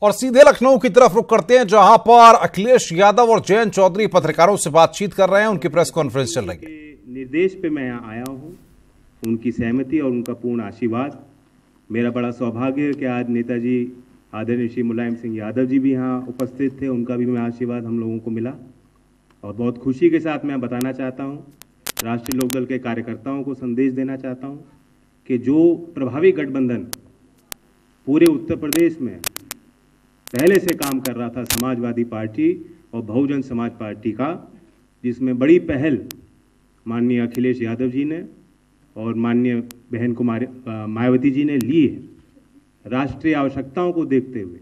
और सीधे लखनऊ की तरफ रुख करते हैं, जहां पर अखिलेश यादव और जयंत चौधरी पत्रकारों से बातचीत कर रहे हैं। उनकी प्रेस कॉन्फ्रेंस चल रही है। निर्देश पे मैं यहाँ आया हूँ, उनकी सहमति और उनका पूर्ण आशीर्वाद। मेरा बड़ा सौभाग्य है कि आज नेताजी आदरणीय श्री मुलायम सिंह यादव जी भी यहाँ उपस्थित थे, उनका भी मैं आशीर्वाद हम लोगों को मिला। और बहुत खुशी के साथ मैं बताना चाहता हूँ, राष्ट्रीय लोकदल के कार्यकर्ताओं को संदेश देना चाहता हूँ कि जो प्रभावी गठबंधन पूरे उत्तर प्रदेश में पहले से काम कर रहा था, समाजवादी पार्टी और बहुजन समाज पार्टी का, जिसमें बड़ी पहल माननीय अखिलेश यादव जी ने और माननीय बहन कुमारी मायावती जी ने ली है। राष्ट्रीय आवश्यकताओं को देखते हुए,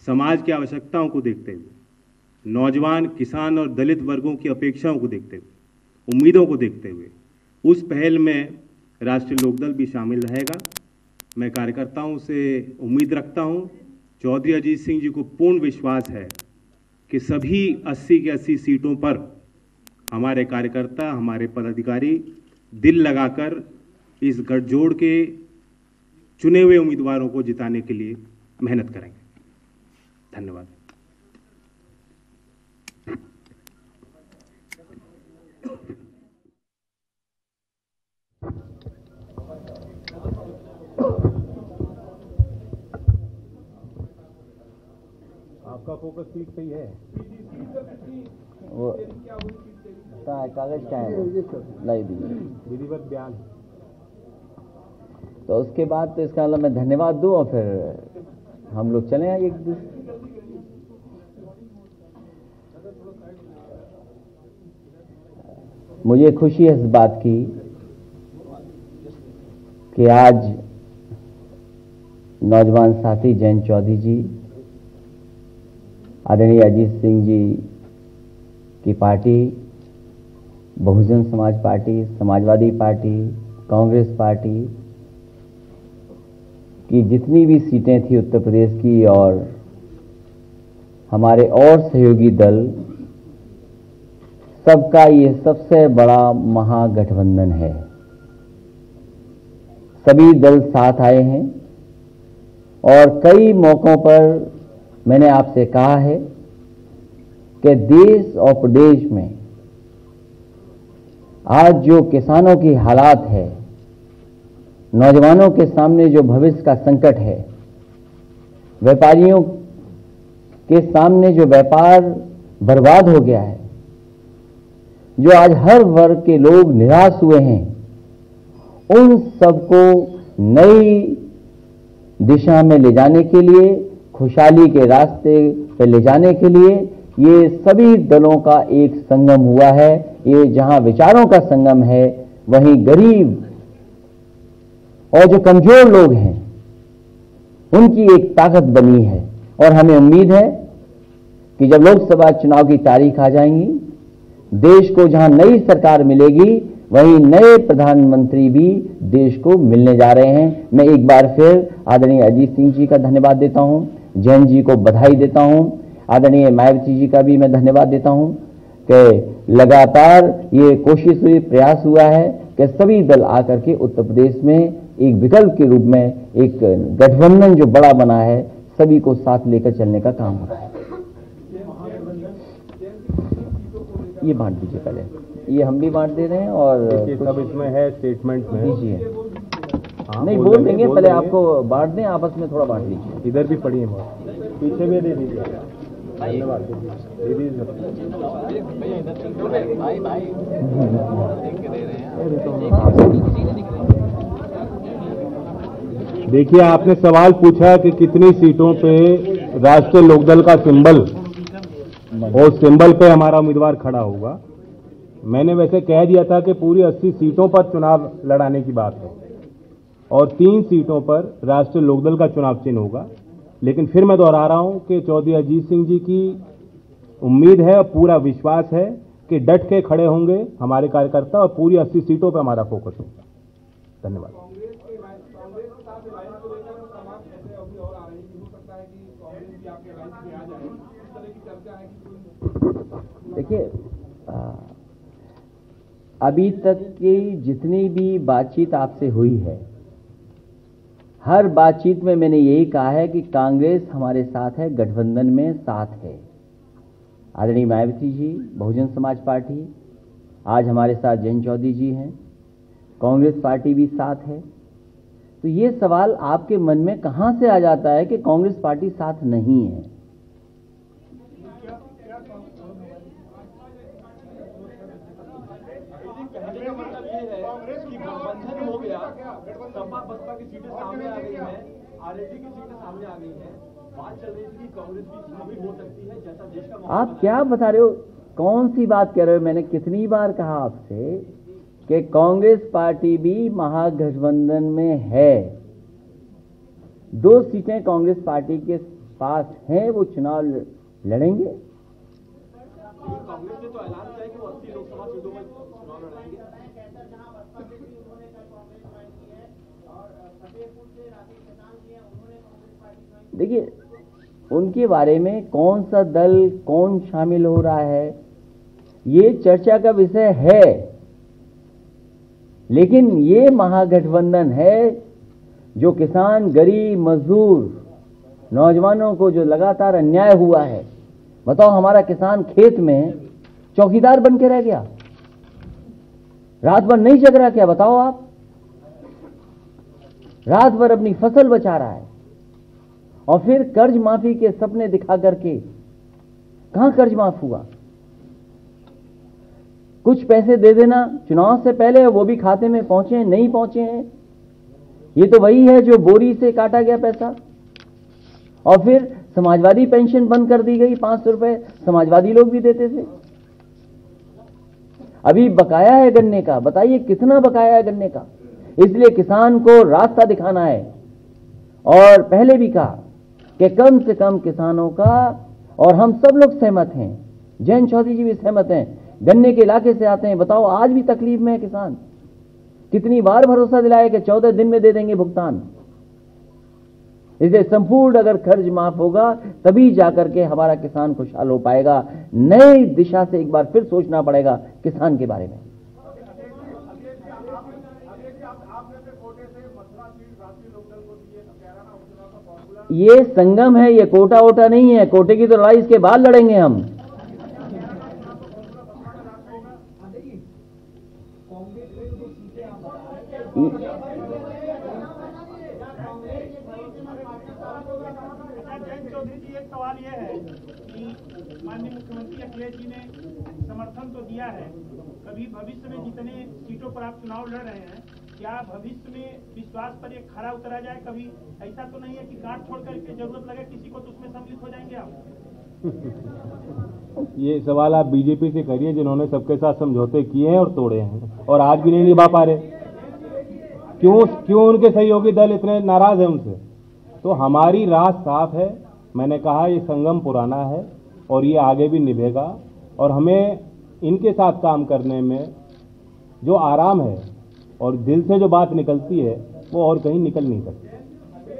समाज की आवश्यकताओं को देखते हुए, नौजवान, किसान और दलित वर्गों की अपेक्षाओं को देखते हुए, उम्मीदों को देखते हुए उस पहल में राष्ट्रीय लोकदल भी शामिल रहेगा। मैं कार्यकर्ताओं से उम्मीद रखता हूं, चौधरी अजीत सिंह जी को पूर्ण विश्वास है कि सभी 80 की 80 सीटों पर हमारे कार्यकर्ता, हमारे पदाधिकारी दिल लगाकर इस गठजोड़ के चुने हुए उम्मीदवारों को जिताने के लिए मेहनत करेंगे। धन्यवाद। आपका फोकस सीट पे ही है। वो कागज क्या है लाई दी विधिवत बयान। तो उसके बाद तो इसका मतलब मैं धन्यवाद दूं और फिर हम लोग चले आए एक दूसरे। मुझे खुशी है इस बात की कि आज नौजवान साथी जयंत चौधरी जी, आदरणीय अजीत सिंह जी की party, Bahujan Samaj party, Samajwadi party, Congress party की जितनी भी सीटें थी उत्तर प्रदेश की और हमारे और सहयोगी दल, सबका ये सबसे बड़ा महागठबंधन है। सभी दल साथ आए हैं और कई मौकों पर मैंने आपसे कहा है कि देश और प्रदेश में आज जो किसानों की हालात है, नौजवानों के सामने जो भविष्य का संकट है, व्यापारियों के सामने जो व्यापार बर्बाद हो गया है, जो आज हर वर्ग के लोग निराश हुए हैं, उन सबको नई दिशा में ले जाने के लिए, खुशहाली के रास्ते पे ले जाने के लिए ये सभी दलों का एक संगम हुआ है। ये जहां विचारों का संगम है, वहीं गरीब और जो कमजोर लोग हैं उनकी एक ताकत बनी है। और हमें उम्मीद है कि जब लोकसभा चुनाव की तारीख आ जाएंगी, देश को जहां नई सरकार मिलेगी, वहीं नए प्रधानमंत्री भी देश को मिलने जा रहे हैं। मैं एक बार फिर आदरणीय अजीत सिंह जी का धन्यवाद देता हूं, जैन जी को बधाई देता हूं, आदरणीय मायावती जी का भी मैं धन्यवाद देता हूं कि लगातार ये कोशिश हुई, प्रयास हुआ है कि सभी दल आकर के उत्तर प्रदेश में एक विकल्प के रूप में एक गठबंधन जो बड़ा बना है, सभी को साथ लेकर चलने का काम हो रहा है। ये बांट दीजिए पहले, ये हम भी बांट दे रहे हैं और सब इसमें है स्टेटमेंट में दीजिए। नहीं बोल देंगे, पहले आपको बांट दें, आपस में थोड़ा बांट लीजिए। इधर भी पड़ी है बहुत, पीछे भी दे दीजिए। धन्यवाद। देखिए, आपने सवाल पूछा कि कितनी सीटों पे राष्ट्रीय लोकदल का सिंबल और सिंबल पे हमारा उम्मीदवार खड़ा होगा। मैंने वैसे कह दिया था कि पूरी 80 सीटों पर चुनाव लड़ाने की बात है और 3 सीटों पर राष्ट्रीय लोकदल का चुनाव चिन्ह होगा। लेकिन फिर मैं दोहरा रहा हूं कि चौधरी अजीत सिंह जी की उम्मीद है और पूरा विश्वास है कि डट के खड़े होंगे हमारे कार्यकर्ता और पूरी 80 सीटों पर हमारा फोकस होगा। धन्यवाद। देखिए, अभी तक की जितनी भी बातचीत आपसे हुई है, हर बातचीत में मैंने यही कहा है कि कांग्रेस हमारे साथ है, गठबंधन में साथ है। आदरणीय मायावती जी, बहुजन समाज पार्टी, आज हमारे साथ जयंत चौधरी जी हैं, कांग्रेस पार्टी भी साथ है। तो ये सवाल आपके मन में कहां से आ जाता है कि कांग्रेस पार्टी साथ नहीं है? कांग्रेस की गठबंधन हो गया, सपा बसपा की सीटें सामने आ गई हैं, आरएलडी की सीटें सामने आ गई हैं, बात चल रही थी कि कांग्रेस भी शामिल हो सकती है, जैसा देश का आप क्या बता रहे हो? कौन सी बात कह रहे हो? मैंने कितनी बार कहा आपसे कि कांग्रेस पार्टी भी महागठबंधन में है। 2 सीटें कांग्रेस पार्टी के पास हैं, वो चुनाव लड़ेंगे। कांग्रेस ने तो ऐलान किया है कि वो 80 लोकसभा सीटों में चुनाव लड़ेंगे। देखिए, उनके बारे में कौन सा दल कौन शामिल हो रहा है ये चर्चा का विषय है, लेकिन ये महागठबंधन है जो किसान, गरीब, मजदूर, नौजवानों को जो लगातार अन्याय हुआ है। बताओ, हमारा किसान खेत में चौकीदार बन के रह गया, रात भर नहीं जग रहा क्या? बताओ आप, रात भर अपनी फसल बचा रहा है और फिर कर्ज माफी के सपने दिखा करके कहां कर्ज माफ हुआ? कुछ पैसे दे देना चुनाव से पहले, वो भी खाते में पहुंचे नहीं पहुंचे हैं। ये तो वही है जो बोरी से काटा गया पैसा। और फिर समाजवादी पेंशन बंद कर दी गई, 500 रुपए समाजवादी लोग भी देते थे। अभी बकाया है गन्ने का, बताइए कितना बकाया है गन्ने का। इसलिए किसान को रास्ता दिखाना है। और पहले भी कहा कि कम से कम किसानों का, और हम सब लोग सहमत हैं, जयंत चौधरी जी भी सहमत हैं, गन्ने के इलाके से आते हैं। बताओ, आज भी तकलीफ में है किसान। कितनी बार भरोसा दिलाया कि 14 दिन में दे देंगे भुगतान। इसलिए संपूर्ण अगर कर्ज माफ होगा तभी जाकर के हमारा किसान खुशहाल हो पाएगा। नई दिशा से एक बार फिर सोचना पड़ेगा किसान के बारे में। ये संगम है, ये कोटा वोटा नहीं है। कोटे की तो लड़ाई इसके बाद लड़ेंगे हम। जयंत चौधरी जी, एक सवाल यह है कि माननीय मुख्यमंत्री अखिलेश जी ने समर्थन तो दिया है, कभी भविष्य में जितने सीटों पर आप चुनाव लड़ रहे हैं, क्या भविष्य में विश्वास पर एक खरा उतरा जाए? कभी ऐसा तो नहीं है कि गांठ छोड़ करके जरूरत लगे किसी को तो उसमें सम्मिलित हो जाएंगे आप? ये सवाल आप बीजेपी से करिए, जिन्होंने सबके साथ समझौते किए हैं और तोड़े हैं और आज भी नहीं निभा पा रहे। क्यों उनके सहयोगी दल इतने नाराज हैं उनसे? तो हमारी राह साफ है। मैंने कहा ये संगम पुराना है और ये आगे भी निभेगा, और हमें इनके साथ काम करने में जो आराम है और दिल से जो बात निकलती है वो और कहीं निकल नहीं सकती।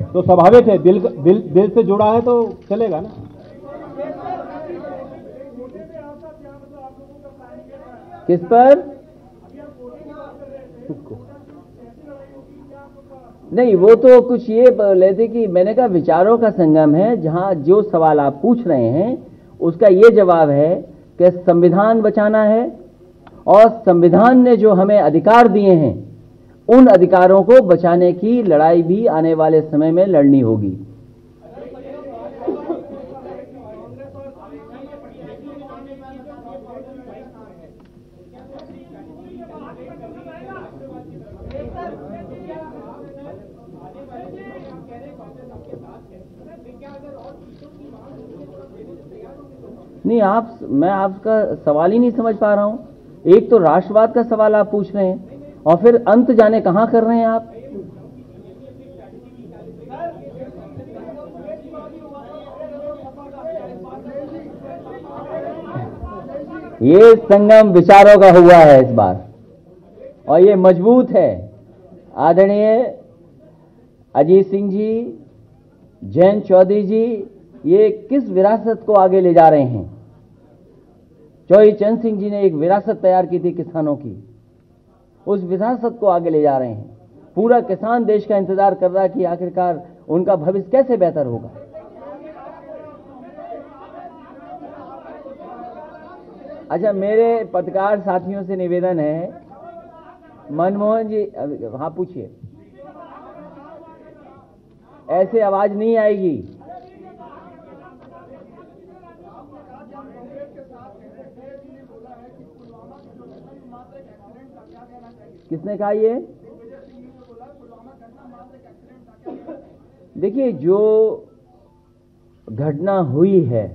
तो स्वाभाविक है, दिल से जुड़ा है तो चलेगा ना। किस पर? नहीं, वो तो कुछ ये बोले थे कि मैंने कहा विचारों का संगम है। जहां जो सवाल आप पूछ रहे हैं उसका ये जवाब है कि संविधान बचाना है और संविधान ने जो हमें अधिकार दिए हैं उन अधिकारों को बचाने की लड़ाई भी आने वाले समय में लड़नी होगी। नहीं, मैं आपका सवाल ही नहीं समझ पा रहा हूं। एक तो राष्ट्रवाद का सवाल आप पूछ रहे हैं और फिर अंत जाने कहां कर रहे हैं आप। ये संगम विचारों का हुआ है इस बार और ये मजबूत है। आदरणीय अजीत सिंह जी, जयंत चौधरी जी, ये किस विरासत को आगे ले जा रहे हैं? चौधरी चरण सिंह जी ने एक विरासत तैयार की थी किसानों की, उस विरासत को आगे ले जा रहे हैं। पूरा किसान देश का इंतजार कर रहा है कि आखिरकार उनका भविष्य कैसे बेहतर होगा। अच्छा, मेरे पत्रकार साथियों से निवेदन है, मनमोहन जी, हाँ पूछिए। ऐसे आवाज नहीं आएगी। किसने कहा ये? देखिए, जो घटना हुई है,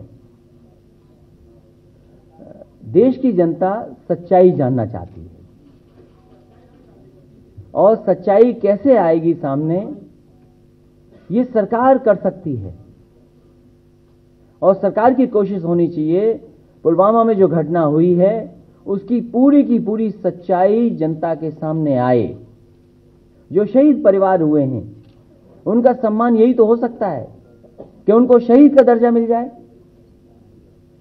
देश की जनता सच्चाई जानना चाहती है, और सच्चाई कैसे आएगी सामने, ये सरकार कर सकती है। और सरकार की कोशिश होनी चाहिए पुलवामा में जो घटना हुई है उसकी पूरी की पूरी सच्चाई जनता के सामने आए। जो शहीद परिवार हुए हैं उनका सम्मान यही तो हो सकता है कि उनको शहीद का दर्जा मिल जाए।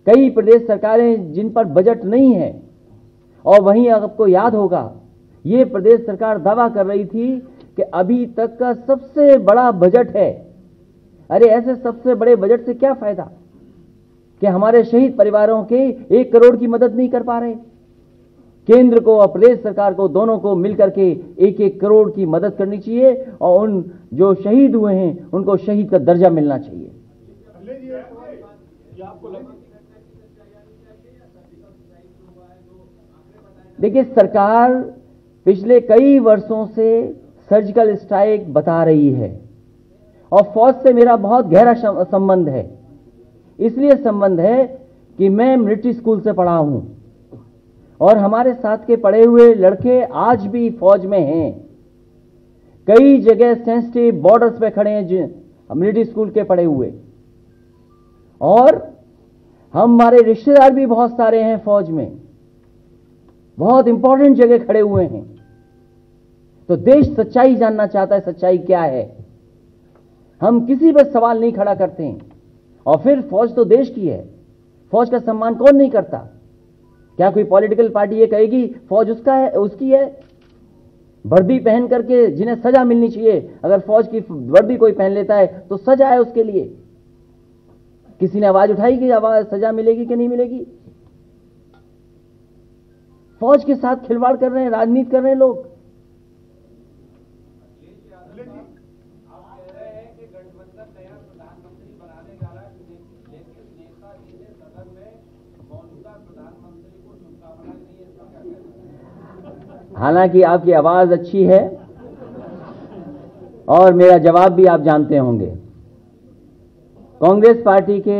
कई प्रदेश सरकारें जिन पर बजट नहीं है, और वहीं आपको याद होगा ये प्रदेश सरकार दावा कर रही थी कि अभी तक का सबसे बड़ा बजट है। अरे ऐसे सबसे बड़े बजट से क्या फायदा कि हमारे शहीद परिवारों के 1 करोड़ की मदद नहीं कर पा रहे। केंद्र को और प्रदेश सरकार को दोनों को मिलकर के 1-1 करोड़ की मदद करनी चाहिए, और उन जो शहीद हुए हैं उनको शहीद का दर्जा मिलना चाहिए। देखिए, सरकार पिछले कई वर्षों से सर्जिकल स्ट्राइक बता रही है, और फौज से मेरा बहुत गहरा संबंध है। इसलिए संबंध है कि मैं मिलिट्री स्कूल से पढ़ा हूं, और हमारे साथ के पढ़े हुए लड़के आज भी फौज में हैं। कई जगह सेंसिटिव बॉर्डर्स पे खड़े हैं मिलिट्री स्कूल के पढ़े हुए, और हमारे रिश्तेदार भी बहुत सारे हैं फौज में, बहुत इंपॉर्टेंट जगह खड़े हुए हैं। तो देश सच्चाई जानना चाहता है, सच्चाई क्या है। हम किसी पर सवाल नहीं खड़ा करते हैं। और फिर फौज तो देश की है, फौज का सम्मान कौन नहीं करता? क्या कोई पॉलिटिकल पार्टी ये कहेगी फौज उसका है, उसकी है? वर्दी पहन करके जिन्हें सजा मिलनी चाहिए, अगर फौज की वर्दी कोई पहन लेता है तो सजा है उसके लिए। किसी ने आवाज उठाई कि आवाज सजा मिलेगी कि नहीं मिलेगी? फौज के साथ खिलवाड़ कर रहे हैं, राजनीति कर रहे हैं लोग। हालांकि आपकी आवाज अच्छी है और मेरा जवाब भी आप जानते होंगे। कांग्रेस पार्टी के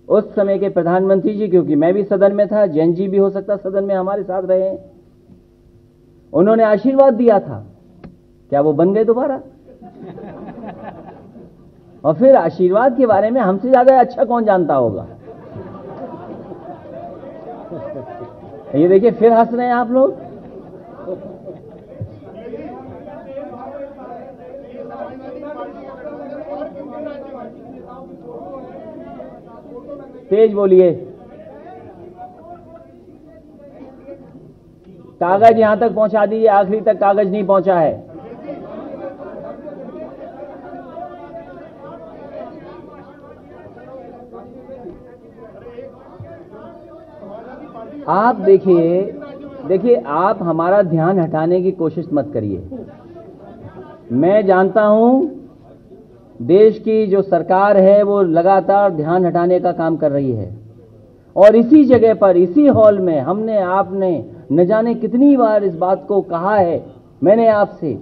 उस समय के प्रधानमंत्री जी, क्योंकि मैं भी सदन में था, जैन जी भी हो सकता सदन में हमारे साथ रहे, उन्होंने आशीर्वाद दिया था। क्या वो बन गए दोबारा? और फिर आशीर्वाद के बारे में हमसे ज्यादा अच्छा कौन जानता होगा? ये देखिए, फिर हंस रहे हैं आप लोग। तेज बोलिए। कागज यहां तक पहुंचा दीजिए, आखिरी तक कागज नहीं पहुंचा है। आप देखिए, आप हमारा ध्यान हटाने की कोशिश मत करिए। मैं जानता हूं देश की जो सरकार है वो लगातार ध्यान हटाने का काम कर रही है, और इसी जगह पर, इसी हॉल में हमने, आपने न जाने कितनी बार इस बात को कहा है मैंने आपसे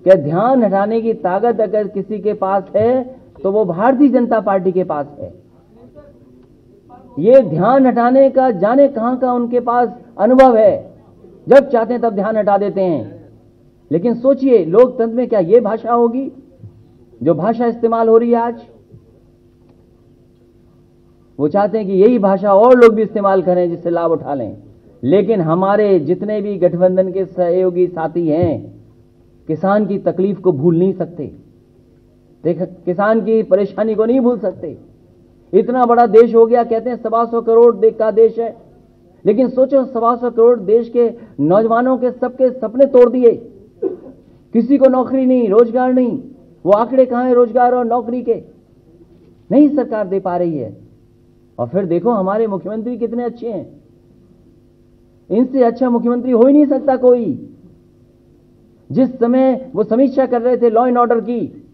कि ध्यान हटाने की ताकत अगर किसी के पास है तो वो भारतीय जनता पार्टी के पास है। ये ध्यान हटाने का जाने कहां का उनके पास अनुभव है, जब चाहते हैं तब ध्यान हटा देते हैं। लेकिन सोचिए, लोकतंत्र में क्या ये भाषा होगी जो भाषा इस्तेमाल हो रही है आज? वो चाहते हैं कि यही भाषा और लोग भी इस्तेमाल करें जिससे लाभ उठा लें। लेकिन हमारे जितने भी गठबंधन के सहयोगी साथी हैं, किसान की तकलीफ को भूल नहीं सकते, किसान की परेशानी को नहीं भूल सकते। इतना बड़ा देश हो गया, कहते हैं 125 करोड़ का देश है, लेकिन सोचो 125 करोड़ देश के नौजवानों के सबके सपने तोड़ दिए। किसी को नौकरी नहीं, रोजगार नहीं। वो आंकड़े कहां हैं रोजगार और नौकरी के? नहीं सरकार दे पा रही है। और फिर देखो हमारे मुख्यमंत्री कितने अच्छे हैं, इनसे अच्छा मुख्यमंत्री हो ही नहीं सकता कोई। जिस समय वो समीक्षा कर रहे थे लॉ एंड ऑर्डर की,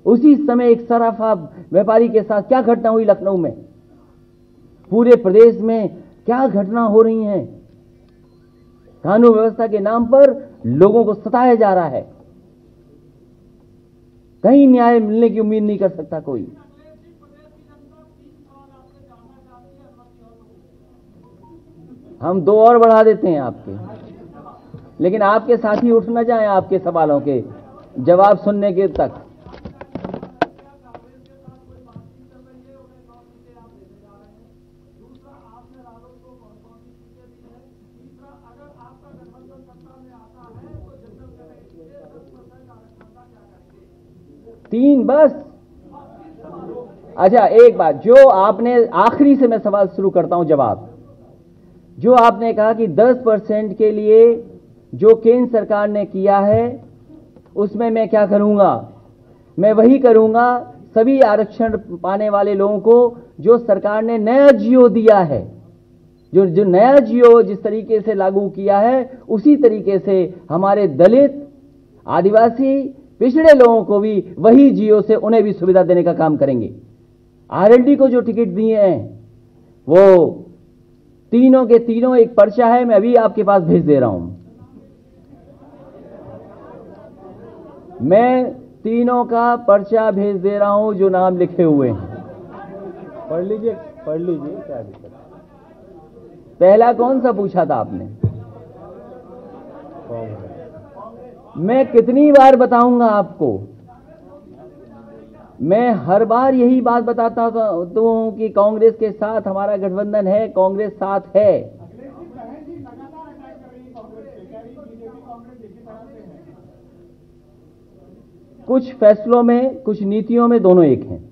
उसी समय एक सराफा व्यापारी के साथ क्या घटना हुई लखनऊ में। पूरे प्रदेश में क्या घटना हो रही हैं। कानून व्यवस्था के नाम पर लोगों को सताया जा रहा है। कहीं न्याय मिलने की उम्मीद नहीं कर सकता कोई। हम 2 और बढ़ा देते हैं आपके, लेकिन आपके साथी उठ न जाएं आपके सवालों के जवाब सुनने के तक। तीन बस। अच्छा एक बात, जो आपने आखिरी से मैं सवाल शुरू करता हूं जवाब। जो आपने कहा कि 10% के लिए जो केंद्र सरकार ने किया है उसमें मैं क्या करूंगा, मैं वही करूंगा सभी आरक्षण पाने वाले लोगों को जो सरकार ने नया जियो दिया है। जो नया जियो जिस तरीके से लागू किया है उसी तरीके से हमारे दलित, आदिवासी, पिछड़े लोगों को भी वही जियो से उन्हें भी सुविधा देने का काम करेंगे। आरएलडी को जो टिकट दिए हैं वो तीनों के तीनों एक पर्चा है, मैं अभी आपके पास भेज दे रहा हूं। मैं तीनों का पर्चा भेज दे रहा हूं जो नाम लिखे हुए हैं। पढ़ लीजिए क्या दिक्कत। पहला कौन सा पूछा था आपने? मैं कितनी बार बताऊंगा आपको? मैं हर बार यही बात बताता हूं कि कांग्रेस के साथ हमारा गठबंधन है, कांग्रेस साथ है। कुछ फैसलों में, कुछ नीतियों में दोनों एक हैं।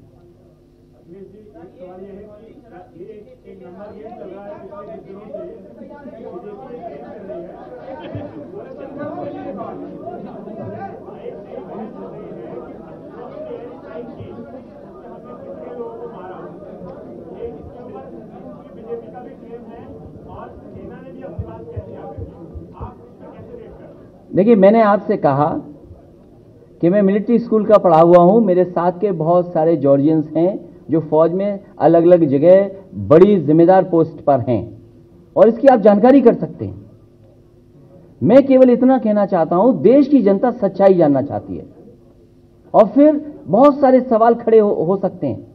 देखिए मैंने आपसे कहा कि मैं मिलिट्री स्कूल का पढ़ा हुआ हूं। मेरे साथ के बहुत सारे जॉर्जियंस हैं जो फौज में अलग अलग जगह बड़ी जिम्मेदार पोस्ट पर हैं और इसकी आप जानकारी कर सकते हैं। मैं केवल इतना कहना चाहता हूं, देश की जनता सच्चाई जानना चाहती है और फिर बहुत सारे सवाल खड़े हो सकते हैं।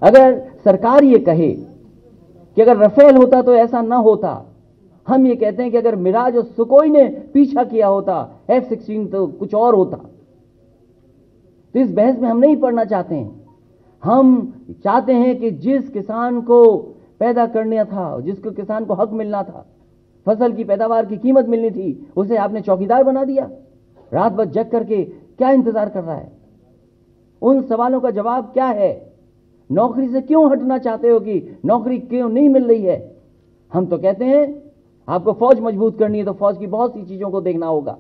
अगर सरकार ये कहे कि अगर राफेल होता तो ऐसा ना होता, हम ये कहते हैं कि अगर मिराज और सुकोई ने पीछा किया होता, F-16 तो कुछ और होता। तो इस बहस में हम नहीं पड़ना चाहते हैं। हम चाहते हैं कि जिस किसान को पैदा करना था, जिसको किसान को हक मिलना था, फसल की पैदावार की कीमत मिलनी थी, उसे आपने चौकीदार बना दिया। रात भर जग करके क्या इंतजार कर रहा है? उन सवालों का जवाब क्या है? नौकरी से क्यों हटना चाहते हो कि नौकरी क्यों नहीं मिल रही है? हम तो कहते हैं आपको फौज मजबूत करनी है तो फौज की बहुत सी चीजों को देखना होगा।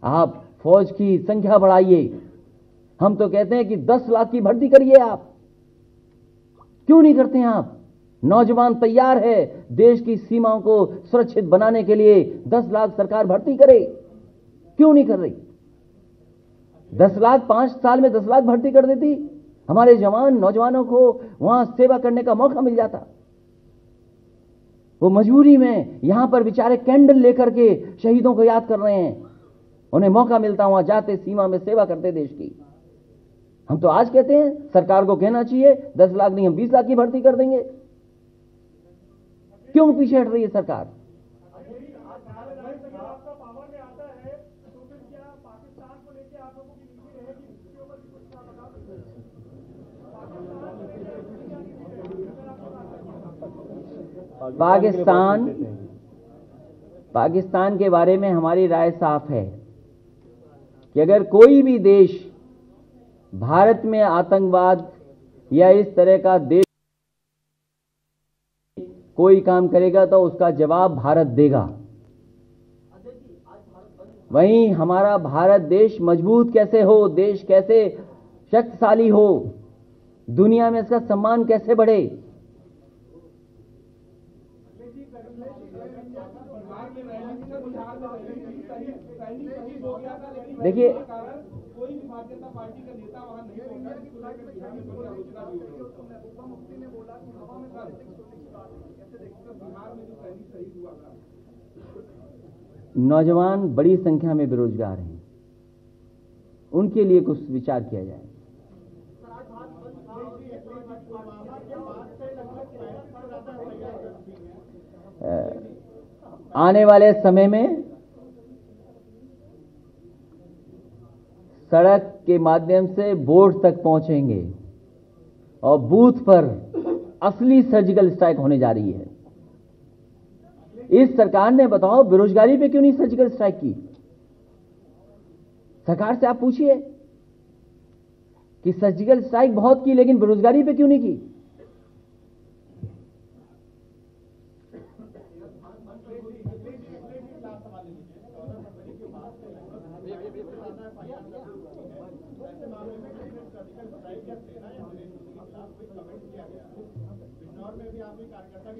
आप फौज की संख्या बढ़ाइए। हम तो कहते हैं कि 10 लाख की भर्ती करिए। आप क्यों नहीं करते हैं? आप नौजवान तैयार है देश की सीमाओं को सुरक्षित बनाने के लिए। 10 लाख सरकार भर्ती करे, क्यों नहीं कर रही? 10 लाख 5 साल में 10 लाख भर्ती कर देती, हमारे जवान नौजवानों को वहां सेवा करने का मौका मिल जाता। वो मजबूरी में यहां पर बेचारे कैंडल लेकर के शहीदों को याद कर रहे हैं, उन्हें मौका मिलता वहां जाते सीमा में सेवा करते देश की। हम तो आज कहते हैं सरकार को कहना चाहिए 10 लाख नहीं हम 20 लाख की भर्ती कर देंगे। क्यों पीछे हट रही है सरकार? पाकिस्तान के बारे में हमारी राय साफ है कि अगर कोई भी देश भारत में आतंकवाद या इस तरह का देश कोई काम करेगा तो उसका जवाब भारत देगा। वहीं हमारा भारत देश मजबूत कैसे हो, देश कैसे शक्तिशाली हो, दुनिया में इसका सम्मान कैसे बढ़े। देखिए, कोई भी भारतीय जनता पार्टी का नेता वहां नहीं होगा जिसको लेकर बिहार में कोई आलोचना भी हो रही है। उप मुफ्ती ने बोला कि हवा में राजनीतिक सोचने की बात है, कैसे देखते हैं बिहार में जो सैनिक शहीद हुआ था। नौजवान बड़ी संख्या में बेरोजगार हैं, उनके लिए कुछ विचार किया जाए। आने वाले समय में सड़क के माध्यम से वोट तक पहुंचेंगे और बूथ पर असली सर्जिकल स्ट्राइक होने जा रही है। इस सरकार ने, बताओ, बेरोजगारी पे क्यों नहीं सर्जिकल स्ट्राइक की? सरकार से आप पूछिए कि सर्जिकल स्ट्राइक बहुत की, लेकिन बेरोजगारी पे क्यों नहीं की?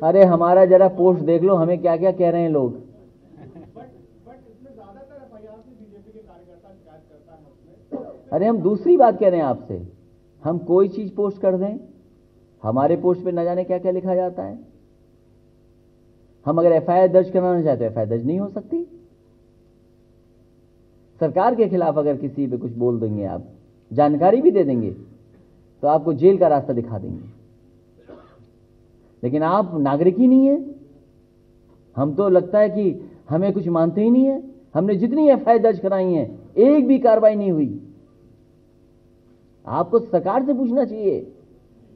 अरे हमारा जरा पोस्ट देख लो, हमें क्या क्या कह रहे हैं लोग। अरे हम दूसरी बात कह रहे हैं आपसे, हम कोई चीज पोस्ट कर दें, हमारे पोस्ट पे न जाने क्या क्या लिखा जाता है। हम अगर एफआईआर दर्ज कराना चाहते हैं, एफआईआर दर्ज नहीं हो सकती। सरकार के खिलाफ अगर किसी पे कुछ बोल देंगे, आप जानकारी भी दे देंगे, तो आपको जेल का रास्ता दिखा देंगे। लेकिन आप नागरिक ही नहीं है। हम तो लगता है कि हमें कुछ मानते ही नहीं है। हमने जितनी एफआईआर दर्ज कराई हैं, एक भी कार्रवाई नहीं हुई। आपको सरकार से पूछना चाहिए।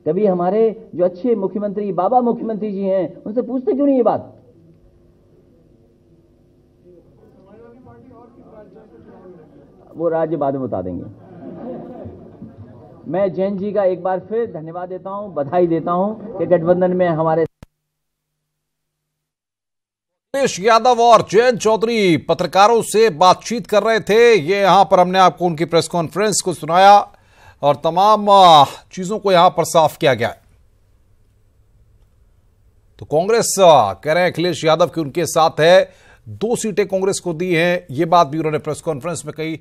कभी हमारे जो अच्छे मुख्यमंत्री, बाबा मुख्यमंत्री जी हैं, उनसे पूछते क्यों नहीं ये बात? वो राज्य बाद में बता देंगे। मैं जैन जी का एक बार फिर धन्यवाद देता हूं, बधाई देता हूं कि गठबंधन में हमारे अखिलेश यादव और जयंत चौधरी पत्रकारों से बातचीत कर रहे थे। ये यहां पर हमने आपको उनकी प्रेस कॉन्फ्रेंस को सुनाया और तमाम चीजों को यहां पर साफ किया गया है। तो कांग्रेस कह रहे हैं अखिलेश यादव की उनके साथ है, 2 सीटें कांग्रेस को दी हैं, ये बात भी उन्होंने प्रेस कॉन्फ्रेंस में कही।